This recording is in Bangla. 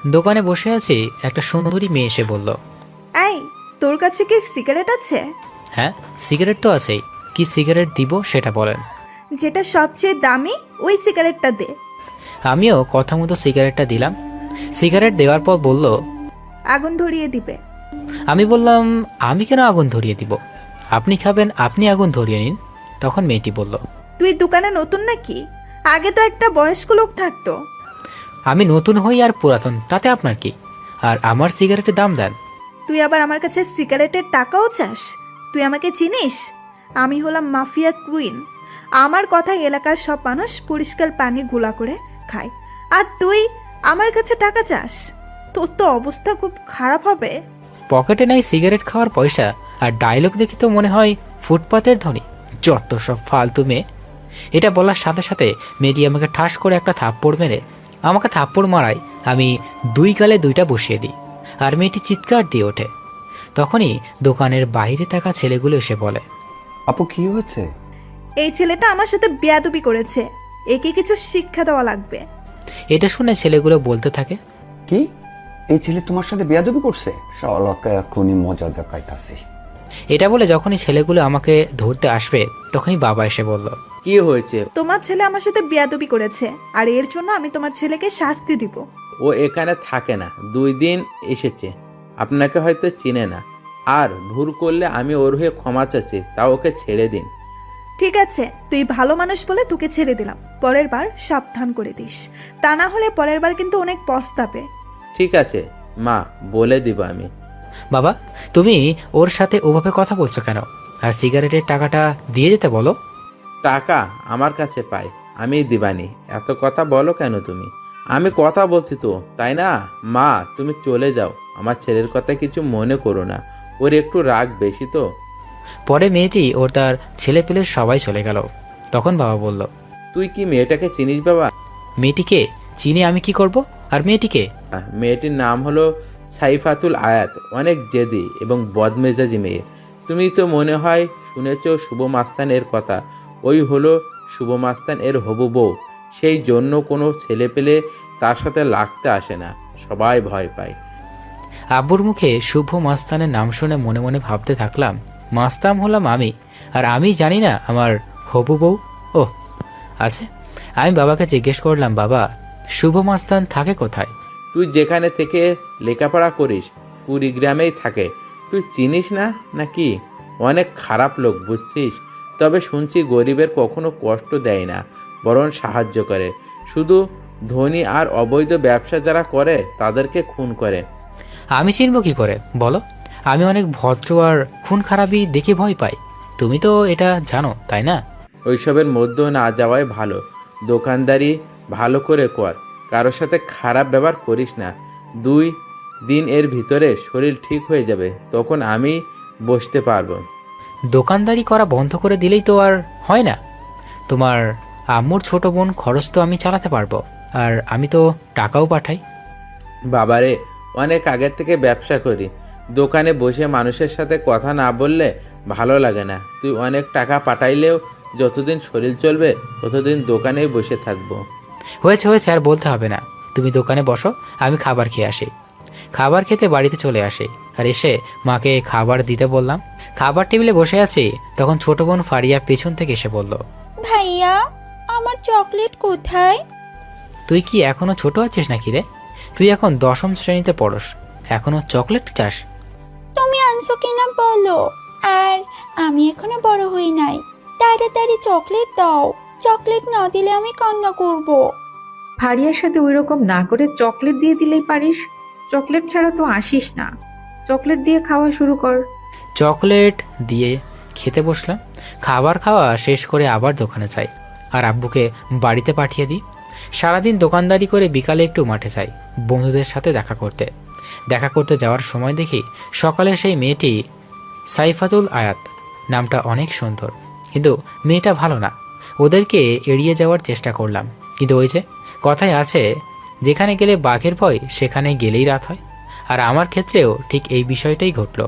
দোকানে বসে আছি, একটা সুন্দরী মেয়ে এসে বলল, এই, তোর কাছে কি সিগারেট আছে? হ্যাঁ, সিগারেট তো আছেই। কি সিগারেট দিব সেটা বলেন। যেটা সবচেয়ে দামি ওই সিগারেটটা দে। আমিও কথা মতো সিগারেটটা দিলাম। সিগারেট দেওয়ার পর বলল, আগুন ধরিয়ে দিবে। আমি বললাম, আমি কেন আগুন ধরিয়ে দিব? আপনি খাবেন, আপনি আগুন ধরিয়ে নিন। তখন মেয়েটি বলল, তুই দোকানে নতুন নাকি? আগে তো একটা বয়স্ক লোক থাকতো। আমি নতুন হই আর পুরাতন তাতে আপনার কি? আর আমার সিগারেটের দাম দেন। তুই আবার আমার কাছে সিগারেটের টাকাও চাস? তুই আমাকে চিনিস? আমি হলাম মাফিয়া কুইন। আমার কথা এলাকার সব মানুষ পরিষ্কার পানি গুলা করে খায়, আর তুই আমার কাছে টাকা চাস? তোর তো অবস্থা খুব খারাপ হবে। পকেটে নাই সিগারেট খাওয়ার পয়সা, আর ডায়লগ দেখি তো মনে হয় ফুটপাতের ধনী। যত সব ফালতু মেয়ে। এটা বলার সাথে সাথে মেয়েটি আমাকে ঠাস করে একটা থাপ্পড় মেরে আমাকে থাপ্পড় মারায় আমি দুই গালে দুইটা বসিয়ে দিই, আর মেয়েটি চিৎকার দিয়ে ওঠে। তখনই দোকানের বাইরে থাকা ছেলেগুলো এসে বলে, আপু কি হয়েছে? এই ছেলেটা আমার সাথে বেয়াদবি করেছে, একে কিছু শিক্ষা দেওয়া লাগবে। এটা শুনে ছেলেগুলো বলতে থাকে, কি, এই ছেলে তোমার সাথে বেয়াদবি করছে? শালাকে এখনই মজা দেখাইতাছি। এটা বলে যখনই ছেলেগুলো আমাকে ধরতে আসবে তখনই বাবা এসে বলল, কি হয়েছে? তোমার ছেলে আমার সাথে বেয়াদবি করেছে, আর এর জন্য আমি তোমার ছেলেকে শাস্তি দিব। ও এখানে থাকে না, 2 দিন এসেছে, আপনাকে হয়তো চিনে না। আর ভুল করলে আমি ওর হয়ে ক্ষমা চাচ্ছি, তা ওকে ছেড়ে দিন। ঠিক আছে, তুই ভালো মানুষ বলে তোকে ছেড়ে দিলাম। পরের বার সাবধান করে দিস, তা না হলে পরের বার কিন্তু অনেক পস্তাবে। ঠিক আছে মা, বলে দিব আমি। বাবা, তুমি ওর সাথে ওভাবে কথা বলছো কেন? আর সিগারেটের টাকাটা দিয়ে যেতে বলো। টাকা আমার কাছে পাই, আমি দিবানি। এত কথা বলো কেন তুমি? আমি কথা বলছি তো, তাই না? মা, তুমি চলে যাও, আমার ছেলের কথা কিছু মনে করো না, ওর একটু রাগ বেশি তো। পরে মেয়েটি ওর তার ছেলে পেলে সবাই চলে গেল। তখন বাবা বলল, তুই কি মেয়েটাকে চিনিস বাবা? মেয়েটিকে চিনি আমি কি করব? আর মেয়েটিকে? মেয়েটির নাম হলো সাইফাতুল আয়াত, অনেক জেদি এবং বদমেজাজি মেয়ে। তুমি তো মনে হয় শুনেছ শুভ মাস্তান এর কথা। ওই হলো শুভ মাস্তান এর হবু বউ। সেই জন্য কোনো ছেলে পেলে তার সাথে লাগতে আসে না, সবাই ভয় পায়। আব্বুর মুখে শুভ মাস্তানের নাম শুনে মনে মনে ভাবতে থাকলাম, মাস্তান হলাম আমি, আর আমি জানি না আমার হবু বউ। ও আচ্ছা, আমি বাবাকে জিজ্ঞেস করলাম, বাবা, শুভ মাস্তান থাকে কোথায়? তুই যেখানে থেকে লেখাপড়া করিস কুড়িগ্রামেই থাকে। তুই চিনিস না নাকি? অনেক খারাপ লোক, বুঝছিস? তবে শুনছি গরিবের কখনো কষ্ট দেয় না, বরং সাহায্য করে। শুধু ধনী আর অবৈধ ব্যবসা যারা করে তাদেরকে খুন করে। আমি চিনব কি করে বলো? আমি অনেক ভদ্র, আর খুন খারাপই দেখে ভয় পাই। তুমি তো এটা জানো, তাই না? ওইসবের মধ্যেও না যাওয়াই ভালো। দোকানদারি ভালো করে কর, কারোর সাথে খারাপ ব্যবহার করিস না। 2 দিন এর ভিতরে শরীর ঠিক হয়ে যাবে, তখন আমি বসতে পারবো। দোকানদারি করা বন্ধ করে দিলেই তো আর হয় না। তোমার আম্মুর ছোট বোন খরচ তো আমি চালাতে পারবো, আর আমি তো টাকাও পাঠাই। বাবারে, অনেক আগের থেকে ব্যবসা করি। দোকানে বসে মানুষের সাথে কথা না বললে ভালো লাগে না। তুই অনেক টাকা পাঠাইলেও যতদিন শরীর চলবে ততদিন দোকানেই বসে থাকবো। হয়েছে হয়েছে, আর বলতে হবে না। তুমি দোকানে বসো, আমি খাবার খেয়ে আসি। খাবার খেতে বাড়িতে চলে আসি, আর এসে মাকে খাবার দিতে বললাম। খাবার টেবিলে বসে আছি, তখন ছোট বোন ফারিয়া পেছন থেকে এসে বলল, ভাইয়া, আমার চকলেট কোথায়? তুই কি এখনো ছোট আছিস নাকি রে? তুই এখন 10ম শ্রেণীতে পড়স, এখনো চকলেট চাস? তুমি আনছো কিনা বলো। আর আমি এখনো বড় হই নাই, তাড়াতাড়ি চকলেট দাও। চকলেট না দিলে আমি কান্না করব। ফারিয়ার সাথে ওই রকম না করে চকলেট দিয়ে দিলেই পারিস। চকলেট ছাড়া তো আসিস না। চকলেট দিয়ে খাওয়া শুরু কর। চকলেট দিয়ে খেতে বসলাম। খাবার খাওয়া শেষ করে আবার দোকানে যাই, আর আব্বুকে বাড়িতে পাঠিয়ে দিই। সারাদিন দোকানদারি করে বিকালে একটু মাঠে যাই বন্ধুদের সাথে দেখা করতে যাওয়ার সময় দেখি সকালের সেই মেয়েটি সাইফাতুল আয়াত। নামটা অনেক সুন্দর, কিন্তু মেয়েটা ভালো না। ওদেরকে এড়িয়ে যাওয়ার চেষ্টা করলাম, কিন্তু ওই যে কথায় আছে, যেখানে গেলে বাঘের ভয় সেখানে গেলেই রাত হয়। আর আমার ক্ষেত্রেও ঠিক এই বিষয়টাই ঘটল।